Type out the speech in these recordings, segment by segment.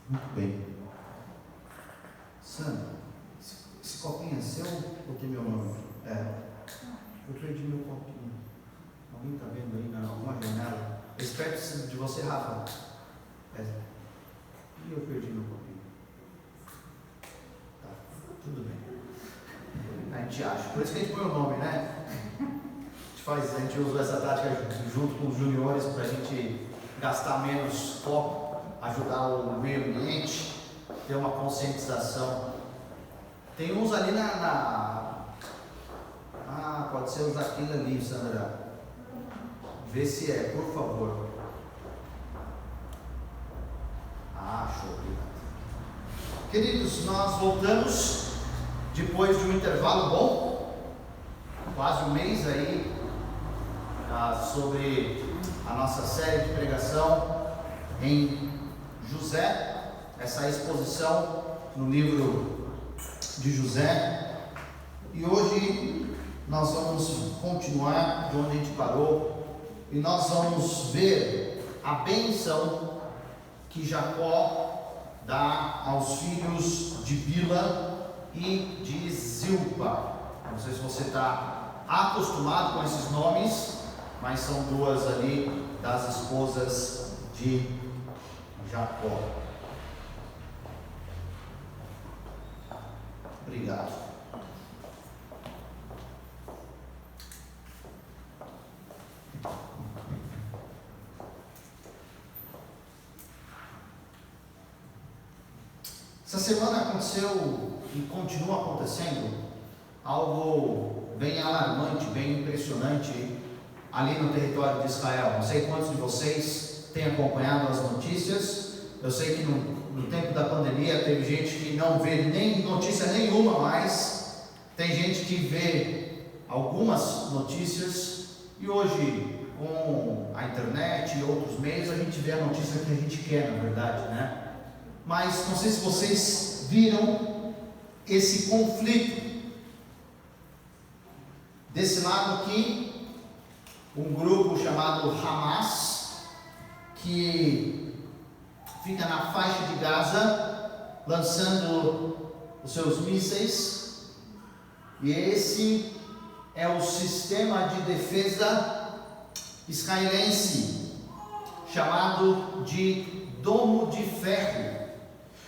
Muito bem. Sandra, esse copinho é seu ou tem meu nome? É. Eu perdi meu copinho. Alguém está vendo aí na alguma janela? Eu espero de você, Rafa. É. E eu perdi meu copinho. Tá, tudo bem. A gente acha. Por isso que a gente põe o nome, né? A gente usa essa tática junto com os juniores para a gente gastar menos copo, ajudar o meio ambiente, ter uma conscientização. Tem uns ali pode ser os daquilo ali, Sandra. Vê se é, por favor. Show. Queridos, nós voltamos depois de um intervalo bom, quase um mês aí, sobre a nossa série de pregação em José, essa exposição no livro de José. E hoje nós vamos continuar de onde a gente parou e nós vamos ver a bênção que Jacó dá aos filhos de Bila e de Zilpa. Não sei se você está acostumado com esses nomes, mas são duas ali das esposas de Jacó. Obrigado. Essa semana aconteceu e continua acontecendo algo bem alarmante, bem impressionante ali no território de Israel. Não sei quantos de vocês têm acompanhado as notícias. Eu sei que no tempo da pandemia teve gente que não vê nem notícia nenhuma mais. Tem gente que vê algumas notícias. E hoje, com a internet e outros meios, a gente vê a notícia que a gente quer, na verdade, né? Mas não sei se vocês viram esse conflito. Desse lado aqui, um grupo chamado Hamas, que fica na faixa de Gaza, lançando os seus mísseis. E esse é o sistema de defesa israelense, chamado de Domo de Ferro.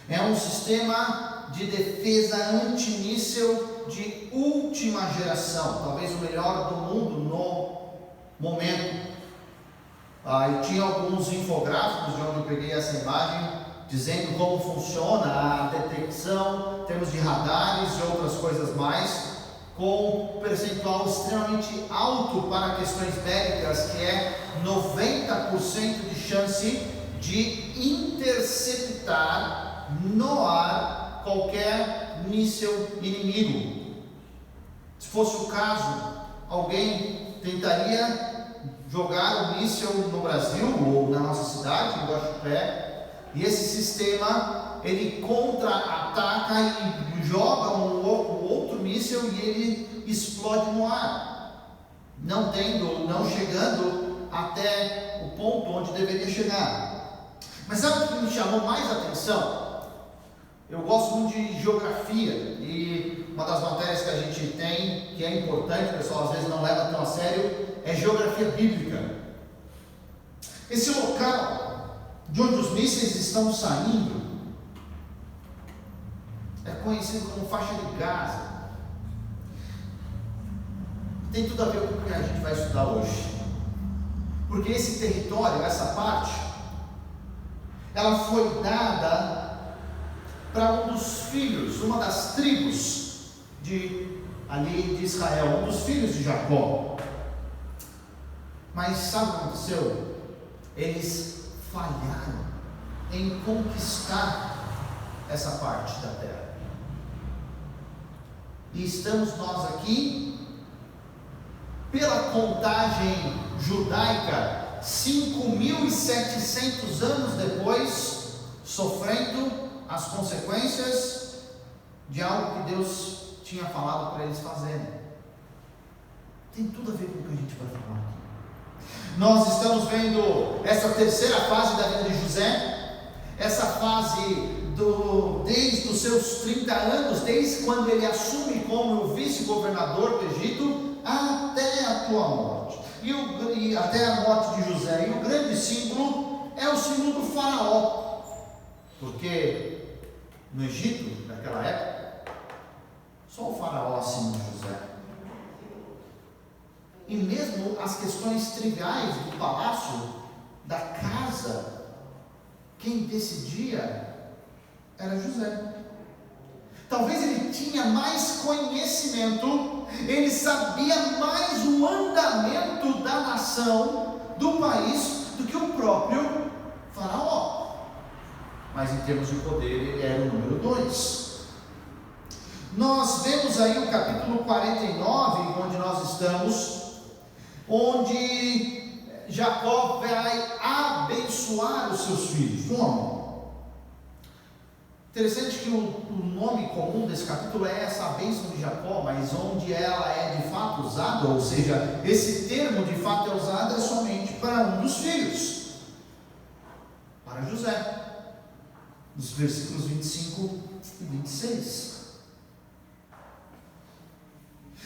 É um sistema de defesa antimíssil de última geração, talvez o melhor do mundo no momento. E tinha alguns infográficos de onde eu peguei essa imagem, dizendo como funciona a detecção, temos de radares e outras coisas mais, com um percentual extremamente alto para questões bélicas, que é 90% de chance de interceptar no ar qualquer míssil inimigo. Se fosse o caso, alguém tentaria jogar o míssil no Brasil ou na nossa cidade, em Guaxupé, e esse sistema ele contra-ataca e joga um outro míssil e ele explode no ar, não chegando até o ponto onde deveria chegar. Mas sabe o que me chamou mais atenção? Eu gosto muito de geografia e uma das matérias que a gente tem, que é importante, o pessoal às vezes não leva tão a sério, é geografia bíblica. Esse local de onde os mísseis estão saindo é conhecido como faixa de Gaza. Tem tudo a ver com o que a gente vai estudar hoje. Porque esse território, essa parte, ela foi dada para um dos filhos, uma das tribos ali de Israel, um dos filhos de Jacó. Mas sabe o que aconteceu? Eles falharam em conquistar essa parte da terra. E estamos nós aqui, pela contagem judaica, 5.700 anos depois, sofrendo as consequências de algo que Deus tinha falado para eles fazerem. Tem tudo a ver com o que a gente vai falar aqui. Nós estamos vendo essa terceira fase da vida de José. essa fase desde os seus 30 anos, desde quando ele assume como o vice-governador do Egito, até a tua morte, e até a morte de José. E o grande símbolo é o símbolo do faraó, porque no Egito, naquela época, só o faraó acima de José. E mesmo as questões triviais do palácio, da casa, quem decidia era José. Talvez ele tinha mais conhecimento, ele sabia mais o andamento da nação, do país, do que o próprio faraó. Mas em termos de poder, ele era o número 2. Nós vemos aí o capítulo 49, onde nós estamos, onde Jacó vai abençoar os seus filhos. Como? Interessante que o nome comum desse capítulo é essa bênção de Jacó, mas onde ela é de fato usada, ou seja, esse termo de fato é usado é somente para um dos filhos, para José, nos versículos 25 e 26.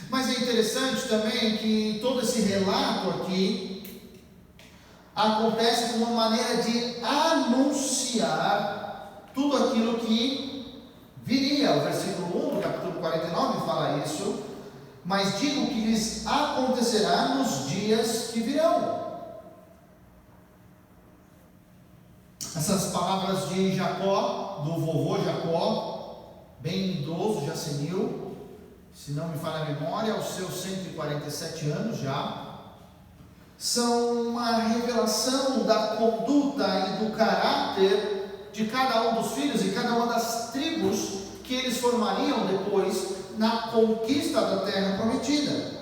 Mas é interessante também que todo esse relato aqui acontece de uma maneira de anunciar tudo aquilo que viria. O versículo 1 do capítulo 49 fala isso: mas digo que lhes acontecerá nos dias que virão. Essas palavras de Jacó, do vovô Jacó, bem idoso, já senil, se não me falha a memória, aos seus 147 anos já, são uma revelação da conduta e do caráter de cada um dos filhos e cada uma das tribos que eles formariam depois na conquista da terra prometida.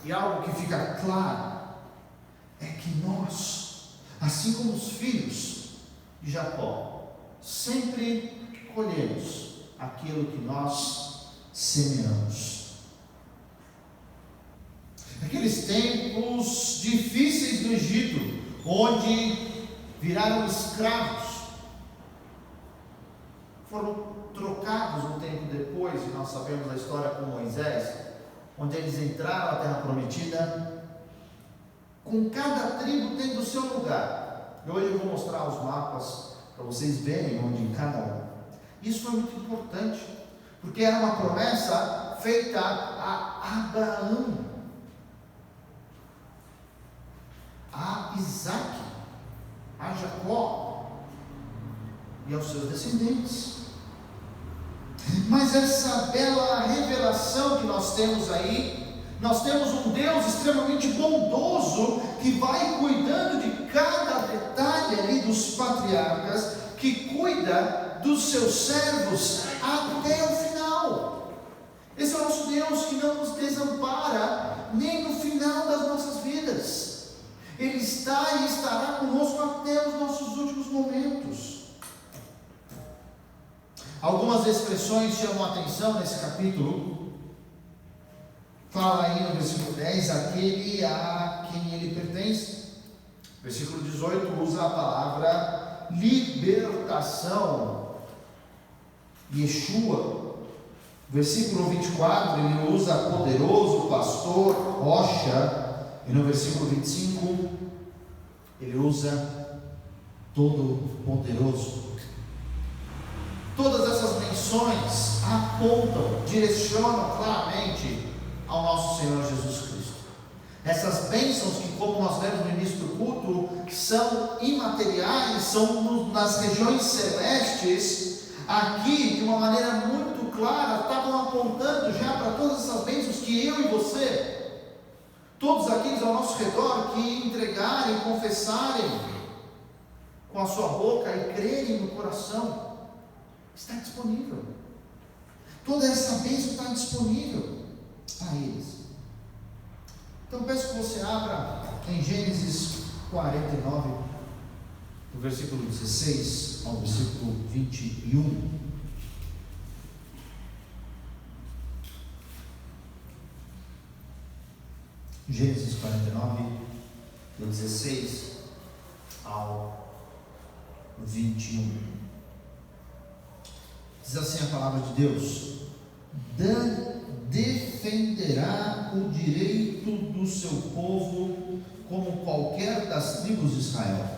E algo que fica claro é que nós, assim como os filhos de Jacó, sempre colhemos aquilo que nós semeamos. Aqueles tempos difíceis do Egito, onde viraram escravos, foram trocados um tempo depois, e nós sabemos a história com Moisés, onde eles entraram na terra prometida, com cada tribo tendo o seu lugar. E hoje eu vou mostrar os mapas para vocês verem onde cada um. Isso foi muito importante, porque era uma promessa feita a Abraão, a Isaac, a Jacó e aos seus descendentes. Mas essa bela revelação que nós temos aí, nós temos um Deus extremamente bondoso, que vai cuidando de cada detalhe ali dos patriarcas, que cuida dos seus servos até o final. Esse é o nosso Deus, que não nos desampara nem no final das nossas vidas. Ele está e estará conosco até os nossos últimos momentos. Algumas expressões chamam a atenção nesse capítulo. Fala aí no versículo 10, aquele a quem ele pertence. Versículo 18 usa a palavra libertação, Yeshua. Versículo 24 ele usa poderoso, pastor, rocha. E no versículo 25, ele usa todo-poderoso. Todas essas menções apontam, direcionam claramente ao nosso Senhor Jesus Cristo. Essas bênçãos que, como nós vemos no início do culto, são imateriais, são nas regiões celestes, aqui, de uma maneira muito clara, estavam apontando já para todas essas bênçãos que eu e você, todos aqueles ao nosso redor que entregarem, confessarem com a sua boca e crerem no coração, está disponível. Toda essa bênção está disponível a eles. Então peço que você abra em Gênesis 49, do versículo 16 ao versículo 21. Gênesis 49, do 16 ao 21. Diz assim a palavra de Deus: Dan defenderá o direito do seu povo como qualquer das tribos de Israel.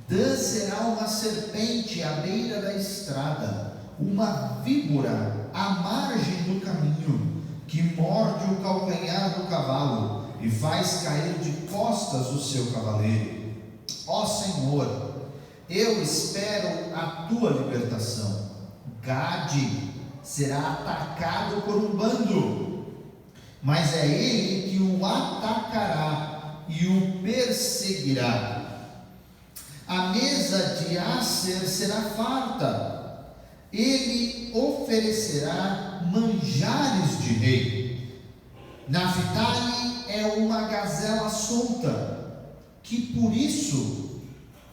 Dan será uma serpente à beira da estrada, uma víbora à margem do caminho, que morde o calcanhar do cavalo e faz cair de costas o seu cavaleiro. Ó Senhor, eu espero a tua libertação. Gade será atacado por um bando, mas é ele que o atacará e o perseguirá. A mesa de Aser será farta, ele oferecerá manjares de rei. Naftali é uma gazela solta, que por isso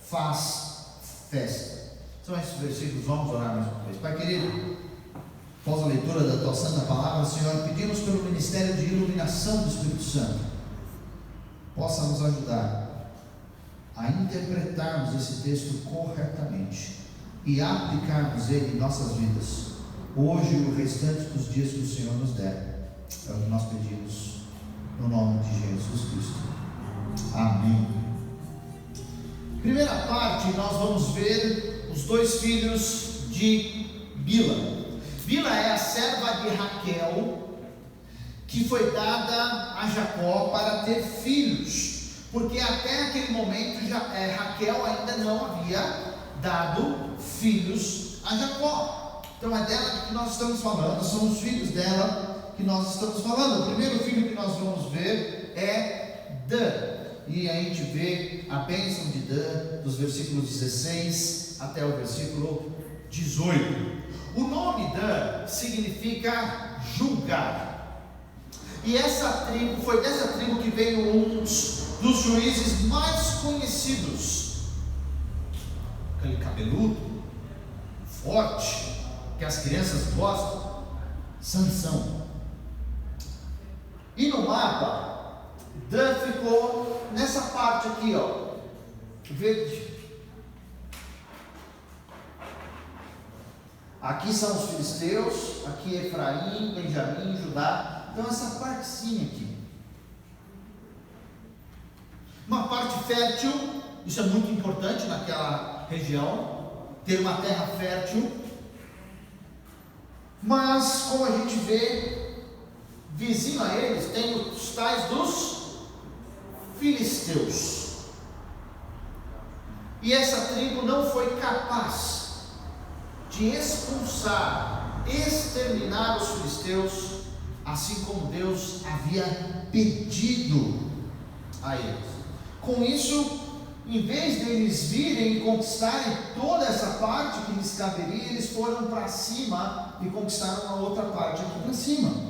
faz festa. São esses versículos, vamos orar mais uma vez. Pai querido, após a leitura da tua santa palavra, Senhor, pedimos pelo ministério de iluminação do Espírito Santo, possa nos ajudar a interpretarmos esse texto corretamente e aplicarmos ele em nossas vidas, hoje e o restante dos dias que o Senhor nos der. É o que nós pedimos, no nome de Jesus Cristo. Amém. Primeira parte, nós vamos ver os dois filhos de Bila. Bila é a serva de Raquel, que foi dada a Jacó para ter filhos, porque até aquele momento Raquel ainda não havia dado filhos a Jacó. Então é dela que nós estamos falando, são os filhos dela que nós estamos falando. O primeiro filho que nós vamos ver é Dan, e a gente vê a bênção de Dan dos versículos 16 até o versículo 18. O nome Dan significa julgar, e essa tribo, foi dessa tribo que veio um dos juízes mais conhecidos, aquele cabeludo, forte, que as crianças gostam, Sansão. E no mapa, Dan ficou nessa parte aqui, ó, verde. Aqui são os filisteus, aqui Efraim, Benjamim, Judá. Então essa partezinha aqui, uma parte fértil. Isso é muito importante naquela região, ter uma terra fértil. Mas como a gente vê, vizinho a eles tem os tais dos filisteus, e essa tribo não foi capaz de expulsar, exterminar os filisteus, assim como Deus havia pedido a eles. Com isso, em vez deles virem e conquistarem toda essa parte que lhes caberia, eles foram para cima e conquistaram uma outra parte aqui para cima.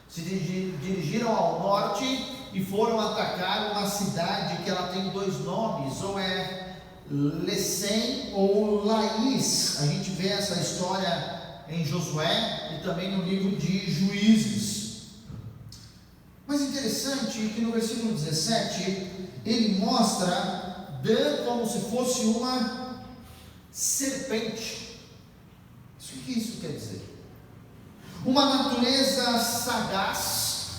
Se dirigiram ao norte e foram atacar uma cidade que ela tem dois nomes, ou é Lecém ou Laís. A gente vê essa história em Josué e também no livro de Juízes. Mas interessante que no versículo 17 ele mostra Dan como se fosse uma serpente. O que isso quer dizer? Uma natureza sagaz,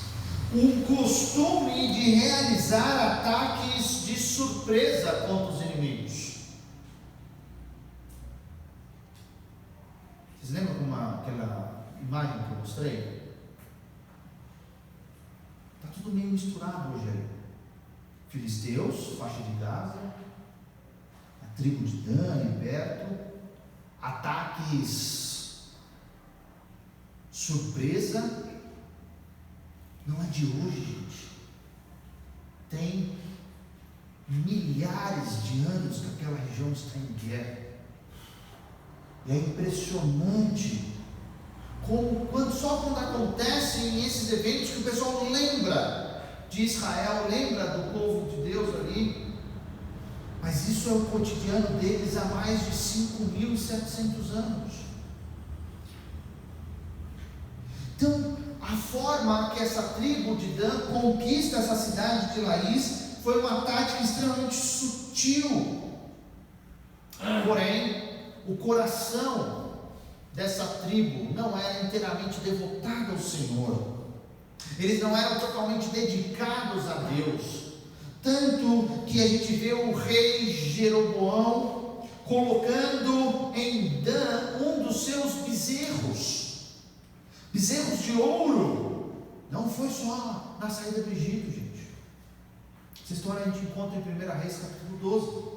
um costume de realizar ataques de surpresa contra os inimigos. Vocês lembram como aquela imagem que eu mostrei? Está tudo meio misturado hoje aí. Filisteus, faixa de Gaza, a tribo de Dan ali perto, ataques surpresa. Não é de hoje, gente. Tem milhares de anos que aquela região está em guerra. E é impressionante como só quando acontecem esses eventos que o pessoal lembra de Israel, lembra do povo de Deus ali. Mas isso é o cotidiano deles há mais de 5.700 anos. Então, a forma que essa tribo de Dan conquista essa cidade de Laís foi uma tática extremamente sutil. Porém, o coração dessa tribo não era inteiramente devotado ao Senhor. Eles não eram totalmente dedicados a Deus. Tanto que a gente vê o rei Jeroboão colocando em Dan um dos seus bezerros de ouro. Não foi só na saída do Egito, gente. Essa história a gente encontra em 1 Reis capítulo 12.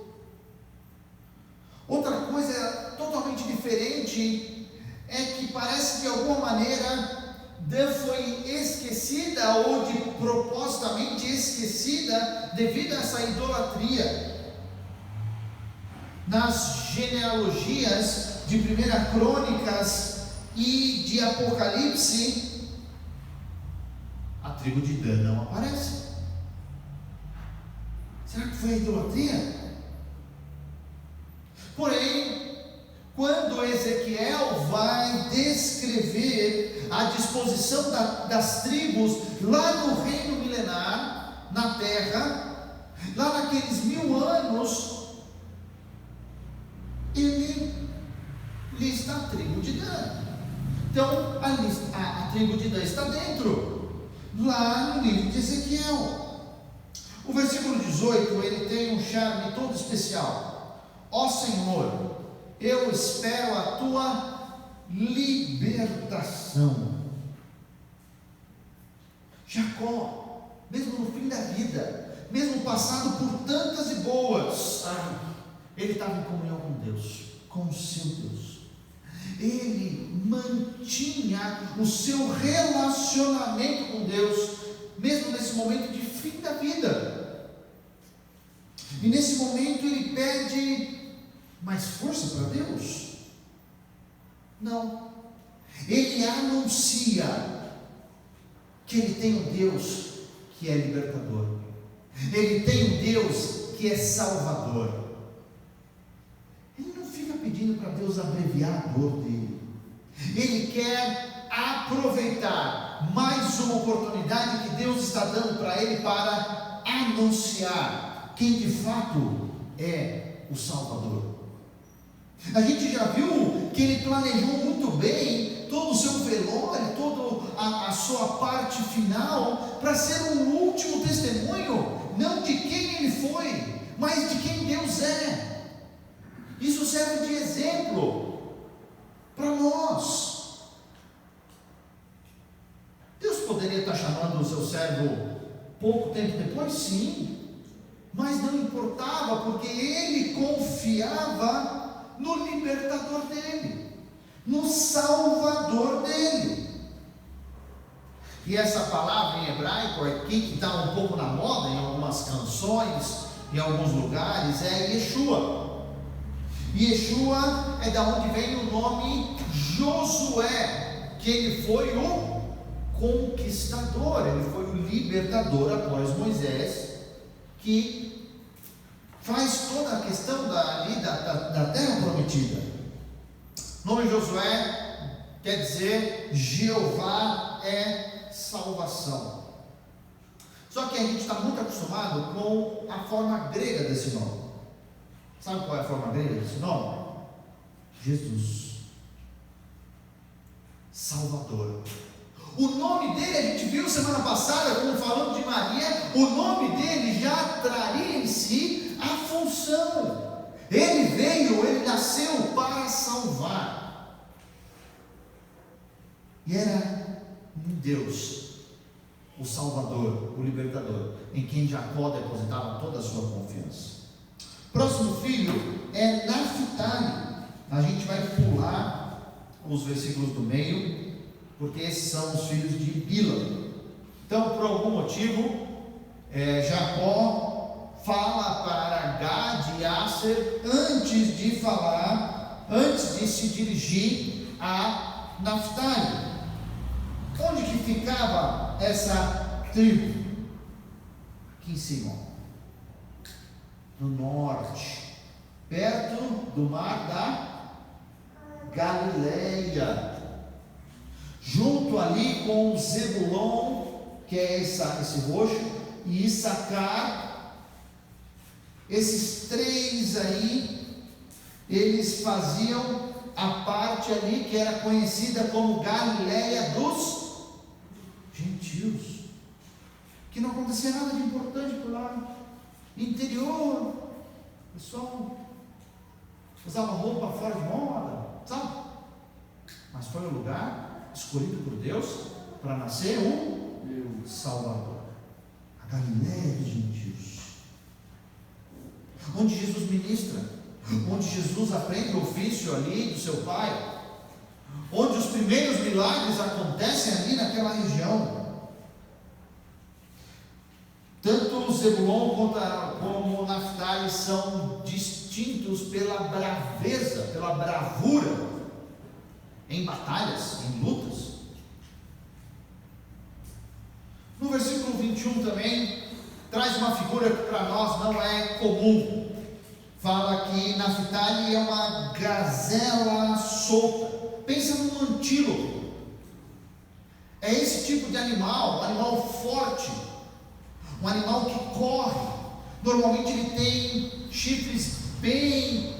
Outra coisa totalmente diferente é que parece que de alguma maneira Dan foi esquecida, ou de propositamente esquecida, devido a essa idolatria. Nas genealogias de 1 Crônicas e de Apocalipse, a tribo de Dan não aparece. Será que foi a idolatria? Porém, quando Ezequiel vai descrever a disposição das tribos lá no reino milenar, na terra, lá naqueles 1000 anos, ele lista a tribo de Dan. Então, a tribo de Dan está dentro, lá no livro de Ezequiel. O versículo 18, ele tem um charme todo especial. Ó Senhor, eu espero a tua libertação. Jacó, mesmo no fim da vida, mesmo passado por tantas e boas, ele estava em comunhão com Deus, com o seu Deus. Ele mantinha o seu relacionamento com Deus, mesmo nesse momento de fim da vida. E nesse momento ele pede mais força para Deus? Não. Ele anuncia que ele tem um Deus que é libertador. Ele tem um Deus que é salvador. Ele não fica pedindo para Deus abreviar a dor dele. Ele quer aproveitar mais uma oportunidade que Deus está dando para ele para anunciar quem de fato é o Salvador. A gente já viu que ele planejou muito bem todo o seu velório, toda a sua parte final, para ser um último testemunho, não de quem ele foi, mas de quem Deus é. Isso serve de exemplo para nós. Deus poderia estar chamando o seu servo pouco tempo depois, sim, mas não importava, porque ele confiava no libertador dele, no salvador dele. E essa palavra em hebraico aqui, que está um pouco na moda em algumas canções, em alguns lugares, é Yeshua. Yeshua é da onde vem o nome Josué, que ele foi o conquistador, ele foi o libertador após Moisés, que faz toda a questão da terra prometida. O nome Josué quer dizer Jeová é salvação. Só que a gente está muito acostumado com a forma grega desse nome. Sabe qual é a forma grega desse nome? Jesus, Salvador. O nome dele, a gente viu semana passada, quando falando de Maria, o nome dele já traria em si a função. Ele nasceu para salvar. E era um Deus, o Salvador, o Libertador, em quem Jacó depositava toda a sua confiança. Próximo filho é Naftali. A gente vai pular os versículos do meio, porque esses são os filhos de Bila. Então, por algum motivo, Jacó fala para Gad e Aser antes de se dirigir a Naftali. Onde que ficava essa tribo? Aqui em cima, no norte, perto do mar da Galileia, junto ali com Zebulon, que é esse roxo, e Issacar. Esses três aí eles faziam a parte ali que era conhecida como Galileia dos gentios, que não acontecia nada de importante por lá. Interior, o pessoal usava roupa fora de moda, sabe? Mas foi o lugar escolhido por Deus para nascer um Salvador, a Galileia dos gentios, onde Jesus ministra, onde Jesus aprende o ofício ali do seu Pai, onde os primeiros milagres acontecem ali naquela região. Tanto Zebulon como Naftali são distintos pela braveza, pela bravura em batalhas, em lutas. No versículo 21 também traz uma figura que para nós não é comum. Fala que Naftali é uma gazela solta. Pensa num antílope. É esse tipo de animal, um animal forte, um animal que corre. Normalmente ele tem chifres bem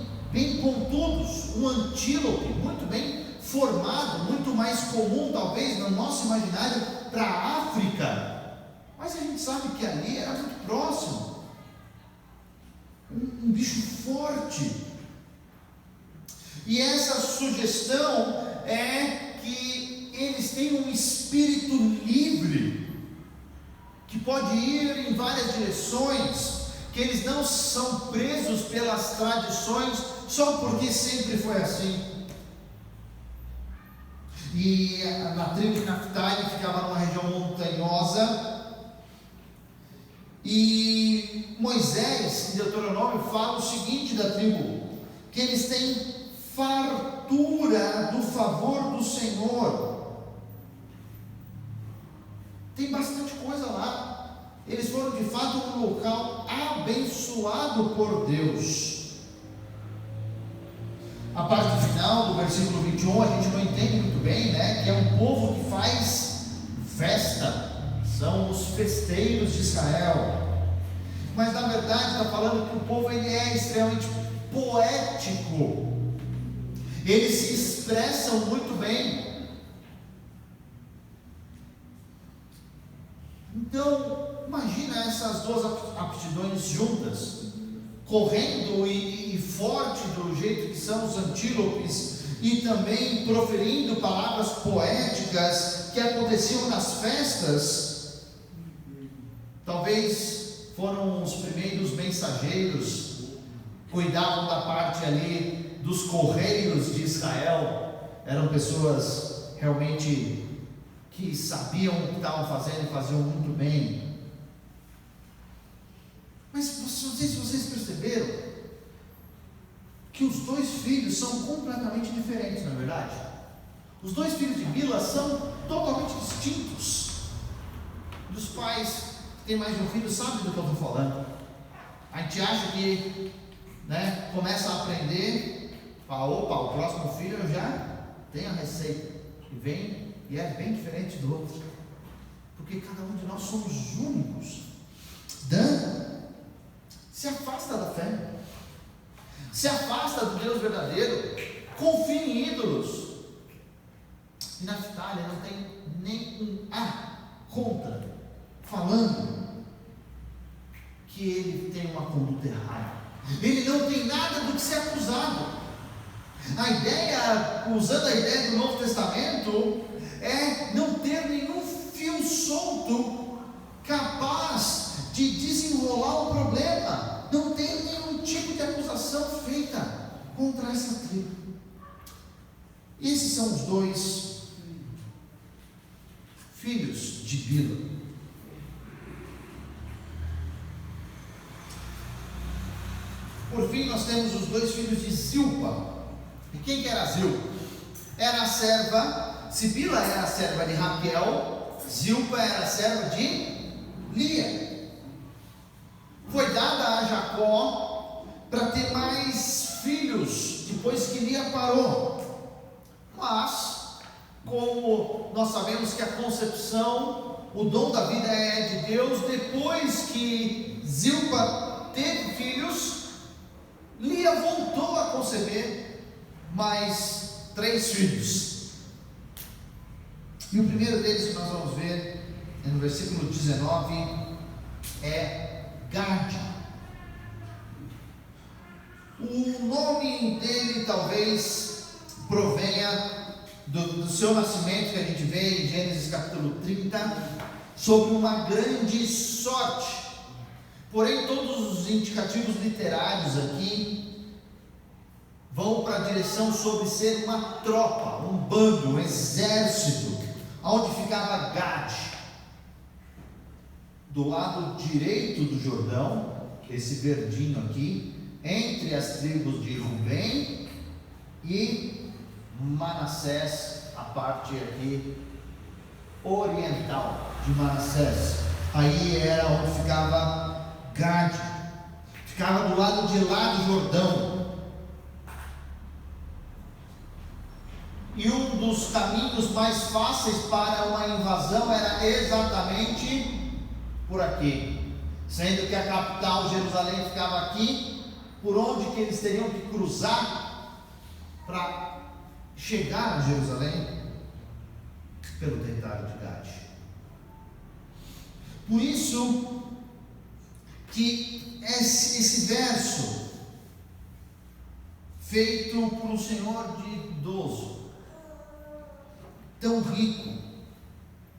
pontudos. Um antílope muito bem formado, muito mais comum talvez no nosso imaginário para a África, mas a gente sabe que ali era muito próximo, um bicho forte. E essa sugestão é que eles têm um espírito livre, que pode ir em várias direções, que eles não são presos pelas tradições só porque sempre foi assim. E na tribo de Naftali ficava numa região montanhosa, e Moisés, em Deuteronômio, fala o seguinte da tribo, que eles têm fartura do favor do Senhor. Tem bastante coisa lá. Eles foram de fato um local abençoado por Deus. A parte final do versículo 21 a gente não entende muito bem, né? Que é um povo que faz festa, são os festeiros de Israel. Mas na verdade está falando que o povo ele é extremamente poético. Eles se expressam muito bem. Então, imagina essas duas aptidões juntas, correndo e forte do jeito que são os antílopes, e também proferindo palavras poéticas que aconteciam nas festas. Talvez foram os primeiros mensageiros, cuidavam da parte ali dos correios de Israel, eram pessoas realmente que sabiam o que estavam fazendo e faziam muito bem. Mas não sei se vocês perceberam que os dois filhos são completamente diferentes, não é verdade? Os dois filhos de Bila são totalmente distintos. Os pais que têm mais de um filho sabem do que eu estou falando. A gente acha que, né, começa a aprender, fala, opa, o próximo filho eu já tenho a receita, e vem e é bem diferente do outro, porque cada um de nós somos únicos. Dan se afasta da fé, se afasta do Deus verdadeiro, confia em ídolos. E Naftali não tem nem um contra, falando que ele tem uma conduta errada. Ele não tem nada do que ser acusado. A ideia, usando a ideia do Novo Testamento, é não ter nenhum fio solto capaz de desenrolar o problema. Não tem nenhum tipo de acusação feita contra essa tribo. Esses são os dois filhos de Bila. Por fim, nós temos os dois filhos de Zilpa. E quem que era Zilpa? Era a serva, se Bila era a serva de Raquel, Zilpa era a serva de Lia. Foi dada a Jacó para ter mais filhos depois que Lia parou. Mas, como nós sabemos que a concepção, o dom da vida é de Deus, depois que Zilpa teve filhos, Lia voltou a conceber mais 3 filhos. E o primeiro deles que nós vamos ver é no versículo 19, é Gade. O nome dele talvez provenha do seu nascimento, que a gente vê em Gênesis capítulo 30, sobre uma grande sorte. Porém, todos os indicativos literários aqui vão para a direção sobre ser uma tropa, um bando, um exército, onde ficava Gade, do lado direito do Jordão, esse verdinho aqui, entre as tribos de Rubem e Manassés, a parte aqui oriental de Manassés. Aí era onde ficava Gade, ficava do lado de lá do Jordão. E um dos caminhos mais fáceis para uma invasão era exatamente por aqui, sendo que a capital, Jerusalém, ficava aqui. Por onde que eles teriam que cruzar para chegar a Jerusalém? Pelo território de Gade. Por isso que esse verso, feito por um senhor de idoso, tão rico,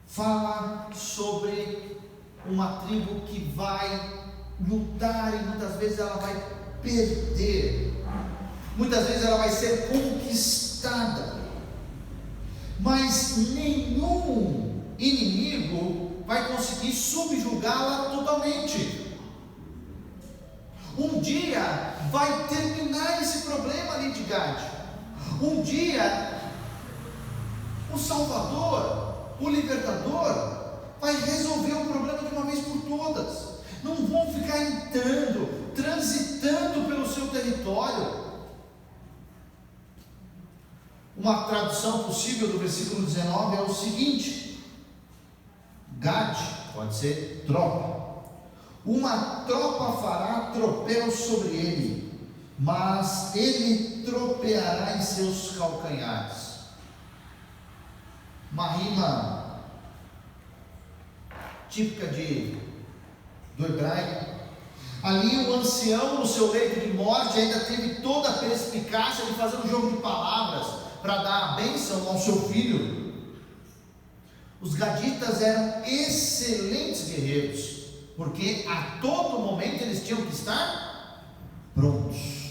fala sobre uma tribo que vai lutar e muitas vezes ela vai perder, muitas vezes ela vai ser conquistada, mas nenhum inimigo vai conseguir subjugá-la totalmente. Um dia vai terminar esse problema ali de Gade. Um dia o Salvador, o Libertador, vai resolver o problema de uma vez por todas. Não vão ficar entrando, transitando pelo seu território. Uma tradução possível do versículo 19 é o seguinte: Gade pode ser tropa. Uma tropa fará tropel sobre ele, mas ele tropeará em seus calcanhares. Uma rima típica do hebraico. Ali o ancião, no seu leito de morte, ainda teve toda a perspicácia de fazer um jogo de palavras para dar a bênção ao seu filho. Os gaditas eram excelentes guerreiros, porque a todo momento eles tinham que estar prontos.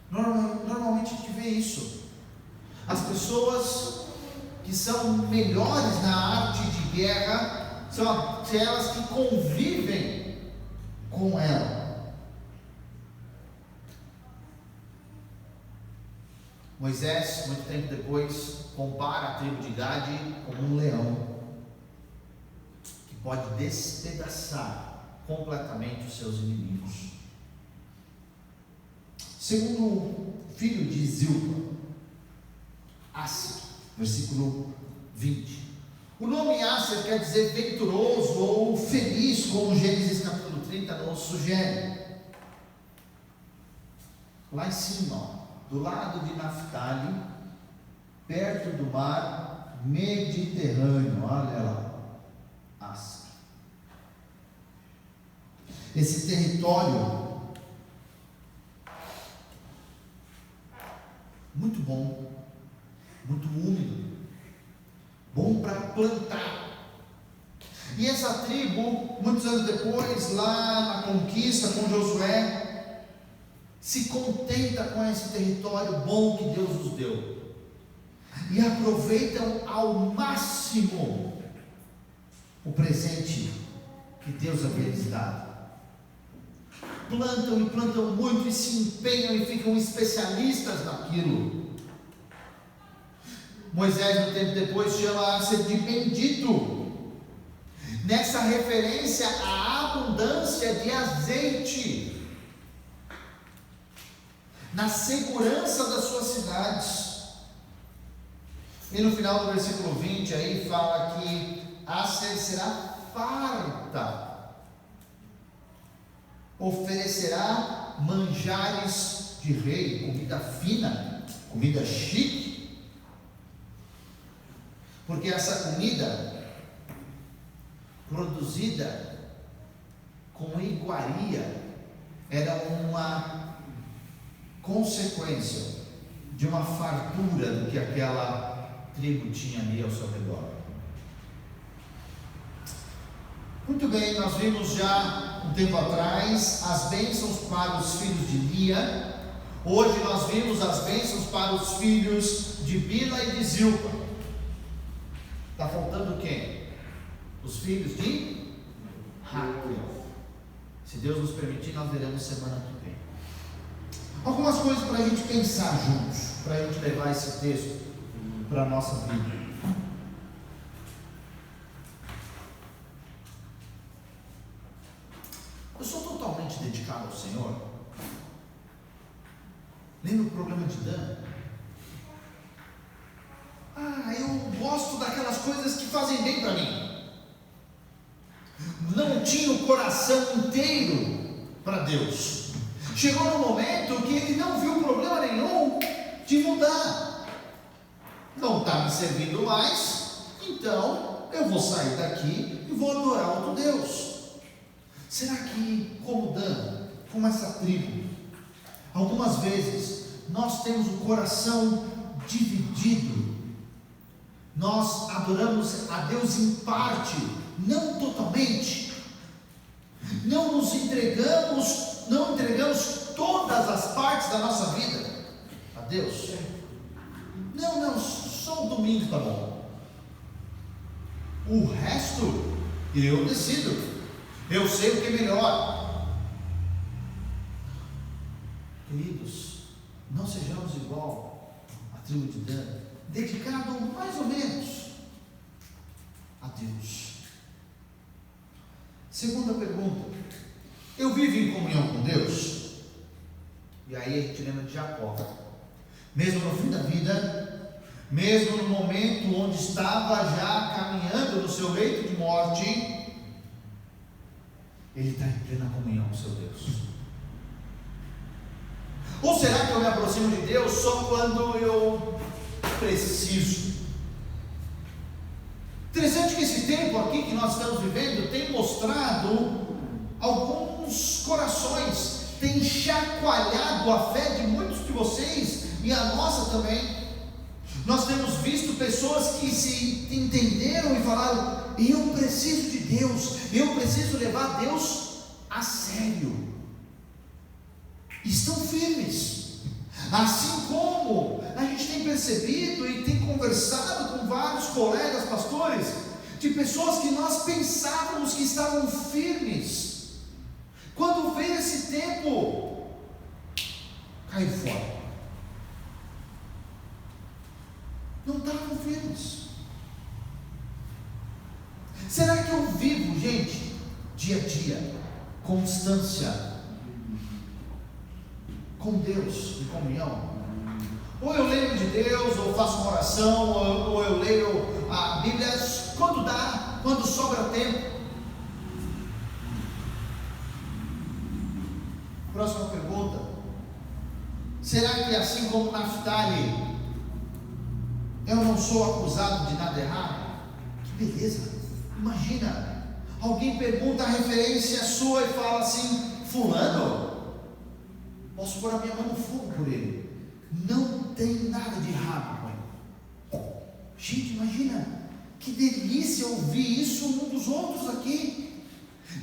Normalmente a gente vê isso. As pessoas que são melhores na arte de guerra são aquelas que convivem com ela. Moisés, muito tempo depois, compara a tribo de Gade com um leão que pode despedaçar completamente os seus inimigos. Segundo filho de Zilpa, Asser, versículo 20. O nome Asser quer dizer venturoso ou feliz, como Gênesis capítulo 30 nos sugere. Lá em cima, do lado de Naftali, perto do mar Mediterrâneo, olha lá, Asser. Esse território muito bom, muito úmido, bom para plantar. E essa tribo, muitos anos depois, lá na conquista com Josué, se contenta com esse território bom que Deus nos deu e aproveitam ao máximo o presente que Deus havia lhes dado. Plantam e plantam muito e se empenham e ficam especialistas naquilo. Moisés, no tempo depois, chama Asser de bendito, nessa referência à abundância de azeite, na segurança das suas cidades. E no final do versículo 20 aí fala que Asser será farta, oferecerá manjares de rei, comida fina, comida chique, porque essa comida produzida com iguaria era uma consequência de uma fartura do que aquela tribo tinha ali ao seu redor. Muito bem, nós vimos já um tempo atrás as bênçãos para os filhos de Lia. Hoje nós vimos as bênçãos para os filhos de Bila e de Zilpa. Está faltando quem? Os filhos de Raquel. Se Deus nos permitir, nós veremos semana que vem. Algumas coisas para a gente pensar juntos, para a gente levar esse texto para a nossa vida. Eu sou totalmente dedicado ao Senhor. Lembra o problema de Dan? Eu gosto daquelas coisas que fazem bem para mim. Não tinha o coração inteiro para Deus. Chegou no momento que ele não viu problema nenhum de mudar. Não está me servindo mais, então eu vou sair daqui e vou adorar outro Deus. Será que, como Dan, como essa tribo, algumas vezes nós temos o coração dividido? Nós adoramos a Deus em parte, não totalmente. Não nos entregamos, não entregamos todas as partes da nossa vida a Deus. Não, só o domingo tá bom. O resto eu decido. Eu sei o que é melhor. Queridos, não sejamos igual a tribo de Dan, dedicado mais ou menos a Deus. Segunda pergunta: eu vivo em comunhão com Deus? E aí a gente lembra de Jacó. Mesmo no fim da vida, mesmo no momento onde estava já caminhando no seu leito de morte, ele está em plena comunhão com seu Deus. Ou será que eu me aproximo de Deus só quando eu preciso? Interessante que esse tempo aqui que nós estamos vivendo tem mostrado alguns corações, tem chacoalhado a fé de muitos de vocês e a nossa também. Nós temos visto pessoas que se entenderam e falaram: eu preciso de Deus, eu preciso levar Deus a sério. Estão firmes. Assim como a gente tem percebido e tem conversado com vários colegas pastores, de pessoas que nós pensávamos que estavam firmes, quando veio esse tempo, caiu fora. Não estavam firmes. Será que eu vivo, gente, dia a dia, constância com Deus, em comunhão? Ou eu lembro de Deus, ou faço uma oração, ou eu leio a Bíblia quando dá, quando sobra tempo. Próxima pergunta: será que assim como Naftali, eu não sou acusado de nada errado? Que beleza! Imagina, alguém pergunta a referência sua e fala assim: fulano, posso pôr a minha mão no fogo por ele, não tem nada de errado com ele. Gente, imagina, que delícia ouvir isso um dos outros aqui,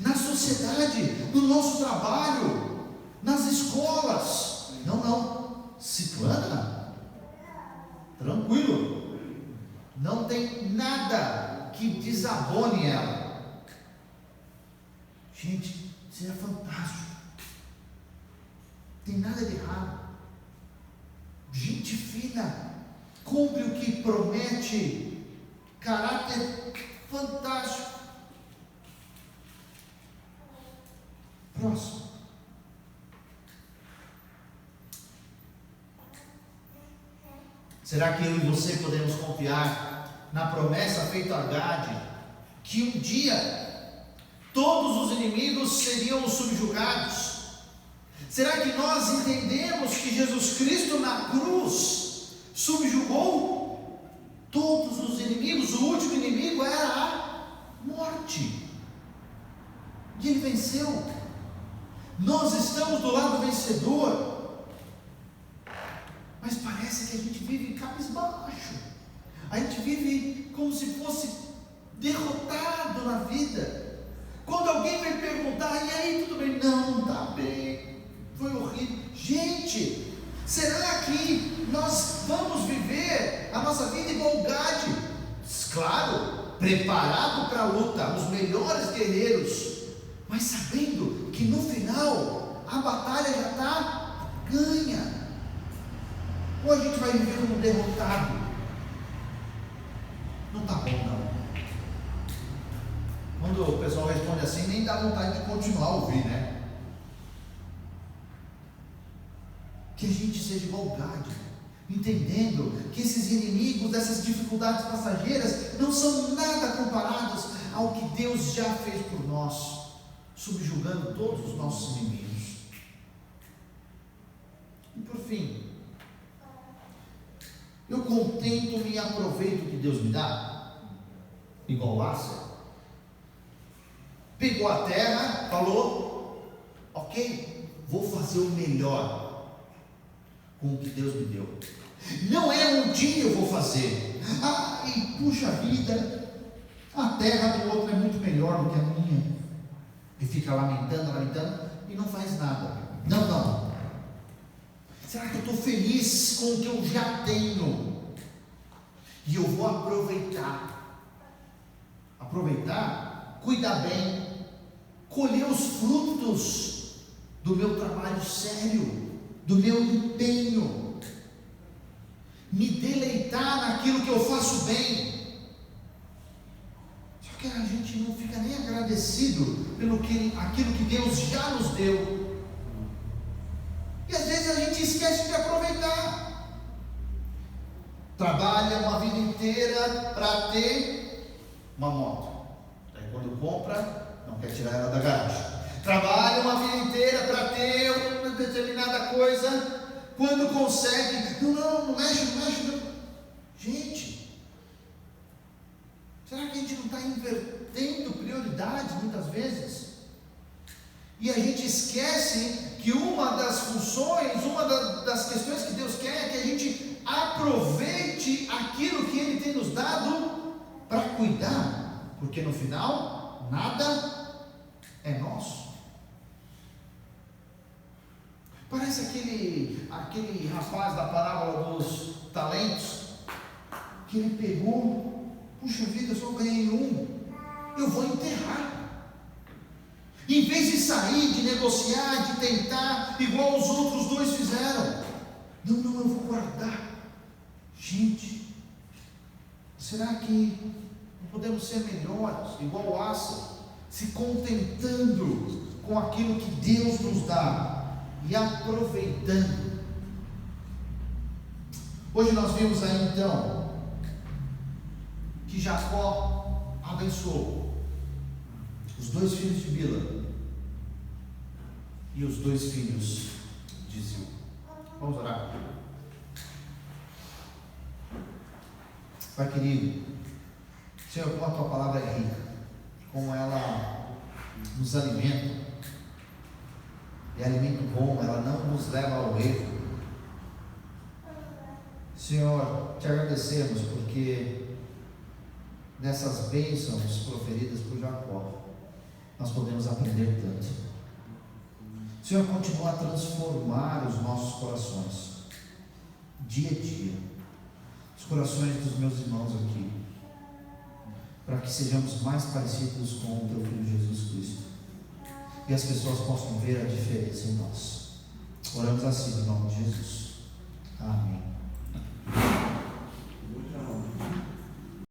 na sociedade, no nosso trabalho, nas escolas. Não, ciclana, tranquilo, não tem nada que desabone ela. Gente, isso é fantástico. Tem nada de errado. Gente fina, cumpre o que promete, caráter fantástico. Próximo. Será que eu e você podemos confiar na promessa feita a Gade, que um dia todos os inimigos seriam subjugados? Será que nós entendemos que Jesus Cristo na cruz subjugou todos os inimigos? O último inimigo era a morte, e Ele venceu. Nós estamos do lado vencedor, mas parece que a gente vive cabisbaixo, a gente vive como se fosse derrotado na vida. Quando alguém vem perguntar, e aí, tudo bem? Não, está bem, foi horrível. Gente, será que nós vamos viver a nossa vida igual Gade? Claro, preparado para a luta, os melhores guerreiros, mas sabendo que no final a batalha já está ganha. Ou a gente vai viver como derrotado? Não está bom não. Quando o pessoal responde assim, nem dá vontade de continuar a ouvir, né? Que a gente seja igual Gade, entendendo que esses inimigos, essas dificuldades passageiras, não são nada comparados ao que Deus já fez por nós, subjugando todos os nossos inimigos. E por fim, eu contento-me e aproveito o que Deus me dá, igual Lázaro. Pegou a terra, falou: ok, vou fazer o melhor com o que Deus me deu. Não é um dia eu vou fazer, e puxa vida, a terra do outro é muito melhor do que a minha, e fica lamentando, e não faz nada. Não. Será que eu estou feliz com o que eu já tenho? E eu vou aproveitar, cuidar bem, colher os frutos do meu trabalho sério, do meu empenho, me deleitar naquilo que eu faço bem. Só que a gente não fica nem agradecido pelo aquilo que Deus já nos deu, e às vezes a gente esquece de aproveitar. Trabalha uma vida inteira para ter uma moto, aí quando compra, não quer tirar ela da garagem. Trabalha uma vida inteira para ter uma determinada coisa, quando consegue, não mexe, não. Gente, será que a gente não está invertendo prioridades muitas vezes? E a gente esquece que uma das funções, das questões que Deus quer é que a gente aproveite aquilo que Ele tem nos dado para cuidar, porque no final, nada é nosso. Parece aquele rapaz da parábola dos talentos, que ele pegou, puxa vida, eu só ganhei um, eu vou enterrar. Em vez de sair, de negociar, de tentar, igual os outros dois fizeram, não, eu vou guardar. Gente, será que não podemos ser melhores, igual o Lázaro, se contentando com aquilo que Deus nos dá e aproveitando? Hoje nós vimos aí então que Jacó abençoou os dois filhos de Bila e os dois filhos de Zil. Vamos orar. Pai querido, Senhor, como a Tua palavra é rica, como ela nos alimenta, é alimento bom, ela não nos leva ao erro. Senhor, te agradecemos porque nessas bênçãos proferidas por Jacó, nós podemos aprender tanto. Senhor, continua a transformar os nossos corações, dia a dia, os corações dos meus irmãos aqui, para que sejamos mais parecidos com o Teu Filho Jesus Cristo, e as pessoas possam ver a diferença em nós. Oramos assim no nome de Jesus. Amém.